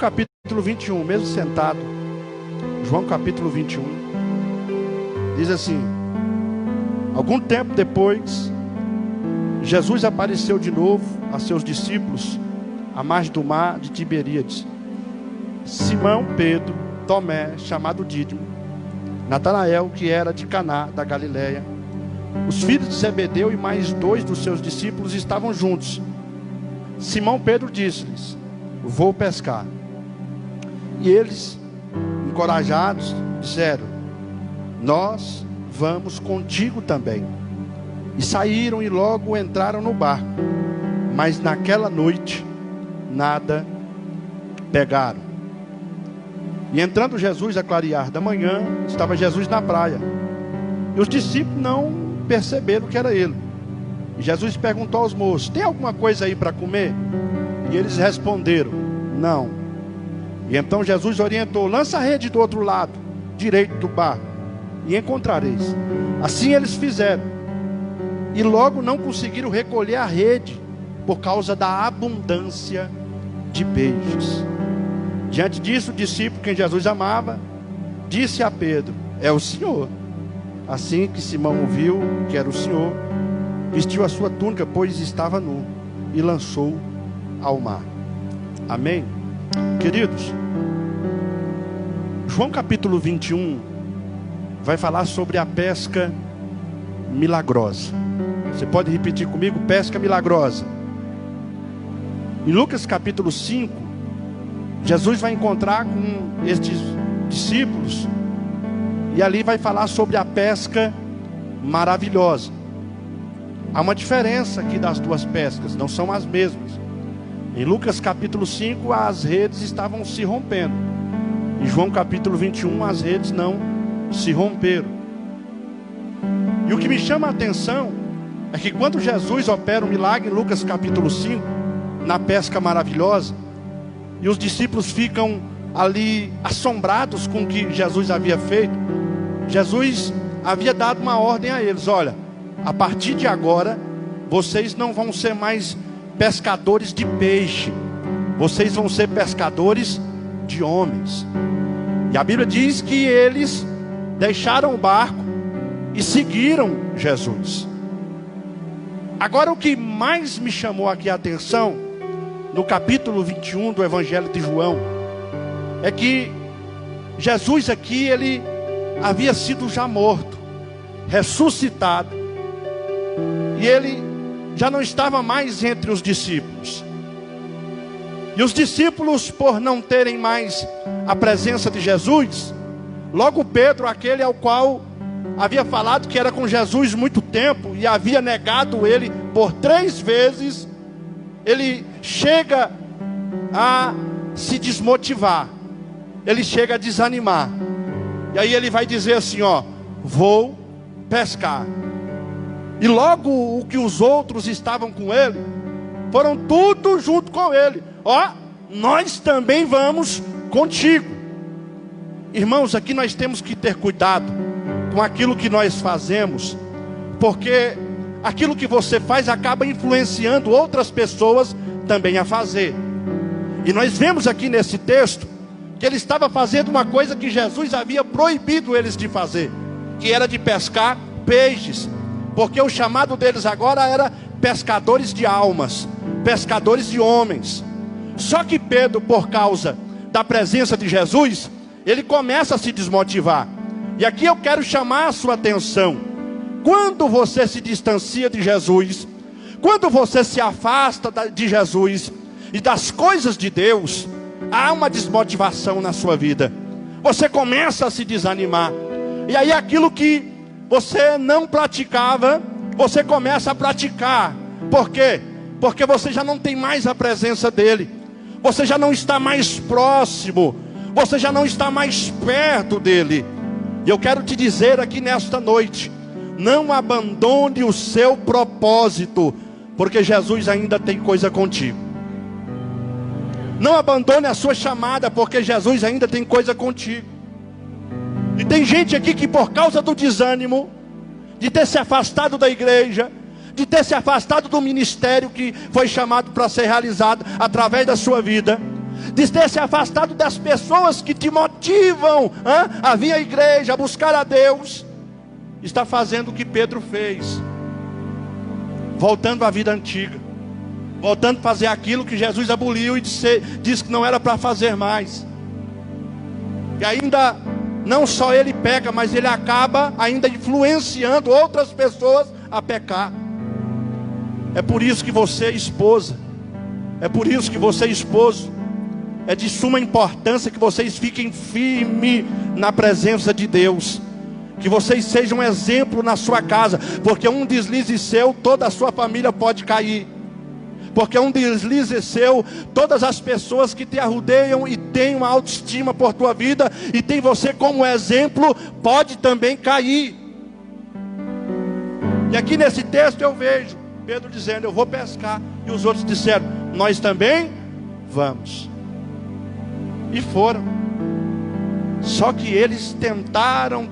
capítulo 21, mesmo sentado, João capítulo 21, diz assim: algum tempo depois, Jesus apareceu de novo a seus discípulos à margem do mar de Tiberíades. Simão, Pedro, Tomé, chamado Dídimo, Natanael, que era de Caná da Galileia, os filhos de Zebedeu e mais 2 dos seus discípulos estavam juntos. Simão Pedro disse-lhes: vou pescar. E eles, encorajados, disseram: nós vamos contigo também. E saíram e logo entraram no barco, mas naquela noite nada pegaram. E entrando Jesus a clarear da manhã, estava Jesus na praia, e os discípulos não perceberam que era ele. E Jesus perguntou aos moços: tem alguma coisa aí para comer? E eles responderam: não. E então Jesus orientou: lança a rede do outro lado direito do barco, e encontrareis. Assim eles fizeram, e logo não conseguiram recolher a rede, por causa da abundância de peixes. Diante disso, o discípulo quem Jesus amava disse a Pedro: é o Senhor. Assim que Simão viu que era o Senhor, vestiu a sua túnica, pois estava nu, e lançou ao mar. Amém? Queridos, João capítulo 21 vai falar sobre a pesca milagrosa. Você pode repetir comigo? Pesca milagrosa. Em Lucas capítulo 5, Jesus vai encontrar com estes discípulos, e ali vai falar sobre a pesca maravilhosa. Há uma diferença aqui das duas pescas, não são as mesmas. Em Lucas capítulo 5, as redes estavam se rompendo. Em João capítulo 21, as redes não se romperam. E o que me chama a atenção é que quando Jesus opera um milagre em Lucas capítulo 5, na pesca maravilhosa, e os discípulos ficam ali assombrados com o que Jesus havia feito, Jesus havia dado uma ordem a eles: olha, a partir de agora, vocês não vão ser mais pescadores de peixe, vocês vão ser pescadores de homens. E a Bíblia diz que eles deixaram o barco e seguiram Jesus. Agora, o que mais me chamou aqui a atenção, no capítulo 21 do Evangelho de João, é que Jesus aqui, ele havia sido já morto, ressuscitado, e ele já não estava mais entre os discípulos. E os discípulos, por não terem mais a presença de Jesus, logo Pedro, aquele ao qual havia falado que era com Jesus muito tempo e havia negado ele por 3 vezes, ele chega a se desmotivar, ele chega a desanimar. E aí ele vai dizer assim: ó, vou pescar. E logo o que os outros estavam com ele, foram tudo junto com ele: ó, nós também vamos contigo. Irmãos, aqui nós temos que ter cuidado com aquilo que nós fazemos, porque aquilo que você faz acaba influenciando outras pessoas também a fazer. E nós vemos aqui nesse texto que ele estava fazendo uma coisa que Jesus havia proibido eles de fazer, que era de pescar peixes, porque o chamado deles agora era pescadores de almas, pescadores de homens. Só que Pedro, por causa da presença de Jesus, ele começa a se desmotivar. E aqui eu quero chamar a sua atenção: quando você se distancia de Jesus, quando você se afasta de Jesus e das coisas de Deus, há uma desmotivação na sua vida. Você começa a se desanimar, e aí aquilo que você não praticava, você começa a praticar. Por quê? Porque você já não tem mais a presença dele, você já não está mais próximo, você já não está mais perto dele. E eu quero te dizer aqui nesta noite: não abandone o seu propósito, porque Jesus ainda tem coisa contigo. Não abandone a sua chamada, porque Jesus ainda tem coisa contigo. E tem gente aqui que, por causa do desânimo, de ter se afastado da igreja, de ter se afastado do ministério que foi chamado para ser realizado através da sua vida, de ter se afastado das pessoas que te motivam a vir à igreja, a buscar a Deus, está fazendo o que Pedro fez, voltando à vida antiga, voltando a fazer aquilo que Jesus aboliu e disse que não era para fazer mais. E ainda não só ele peca, mas ele acaba ainda influenciando outras pessoas a pecar. É por isso que você, esposa, é por isso que você, esposo, é de suma importância que vocês fiquem firmes na presença de Deus, que vocês sejam um exemplo na sua casa, porque um deslize seu, toda a sua família pode cair. Porque um deslize seu, todas as pessoas que te arrodeiam e têm uma autoestima por tua vida e tem você como exemplo, pode também cair. E aqui nesse texto eu vejo Pedro dizendo: eu vou pescar. E os outros disseram: nós também vamos. E foram. Só que eles tentaram,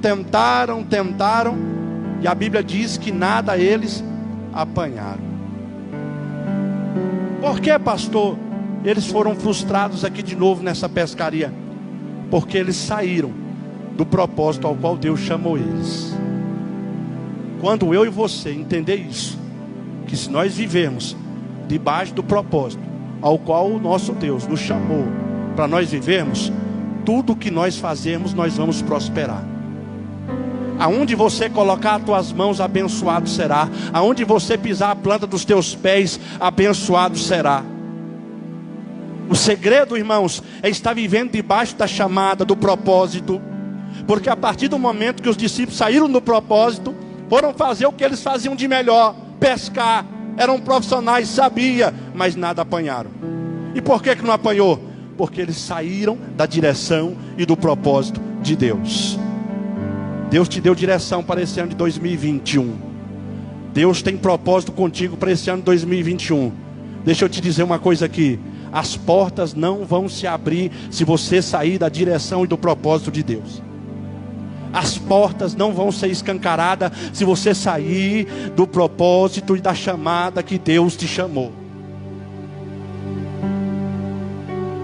e a Bíblia diz que nada eles apanharam. Por que, pastor, eles foram frustrados aqui de novo nessa pescaria? Porque eles saíram do propósito ao qual Deus chamou eles. Quando eu e você entender isso, que se nós vivemos debaixo do propósito ao qual o nosso Deus nos chamou para nós vivermos, tudo que nós fazemos, nós vamos prosperar. Aonde você colocar as tuas mãos, abençoado será. Aonde você pisar a planta dos teus pés, abençoado será. O segredo, irmãos, é estar vivendo debaixo da chamada, do propósito. Porque a partir do momento que os discípulos saíram do propósito, foram fazer o que eles faziam de melhor: pescar. Eram profissionais, sabia, mas nada apanharam. E por que não apanhou? Porque eles saíram da direção e do propósito de Deus. Deus te deu direção para esse ano de 2021. Deus tem propósito contigo para esse ano de 2021. Deixa eu te dizer uma coisa aqui: as portas não vão se abrir se você sair da direção e do propósito de Deus. As portas não vão ser escancaradas se você sair do propósito e da chamada que Deus te chamou.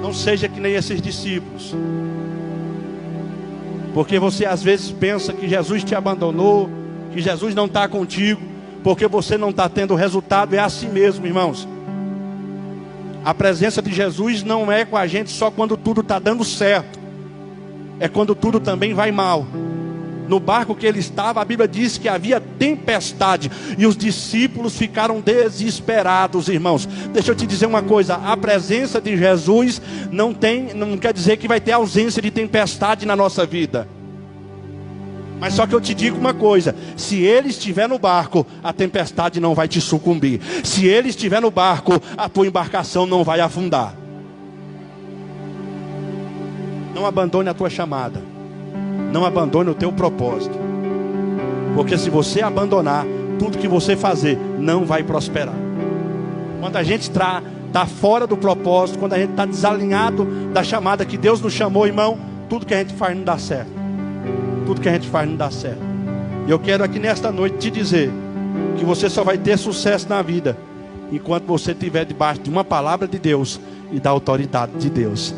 Não seja que nem esses discípulos. Porque você às vezes pensa que Jesus te abandonou, que Jesus não está contigo, porque você não está tendo resultado. É assim mesmo, irmãos. A presença de Jesus não é com a gente só quando tudo está dando certo. É quando tudo também vai mal. No barco que ele estava, a Bíblia diz que havia tempestade, e os discípulos ficaram desesperados, irmãos. Deixa eu te dizer uma coisa: a presença de Jesus não quer dizer que vai ter ausência de tempestade na nossa vida. Mas só que eu te digo uma coisa: se ele estiver no barco, a tempestade não vai te sucumbir. Se ele estiver no barco, a tua embarcação não vai afundar. Não abandone a tua chamada. Não abandone o teu propósito. Porque se você abandonar, tudo que você fazer não vai prosperar. Quando a gente está fora do propósito, quando a gente está desalinhado da chamada que Deus nos chamou, irmão, tudo que a gente faz não dá certo. Tudo que a gente faz não dá certo. E eu quero aqui nesta noite te dizer que você só vai ter sucesso na vida enquanto você estiver debaixo de uma palavra de Deus e da autoridade de Deus.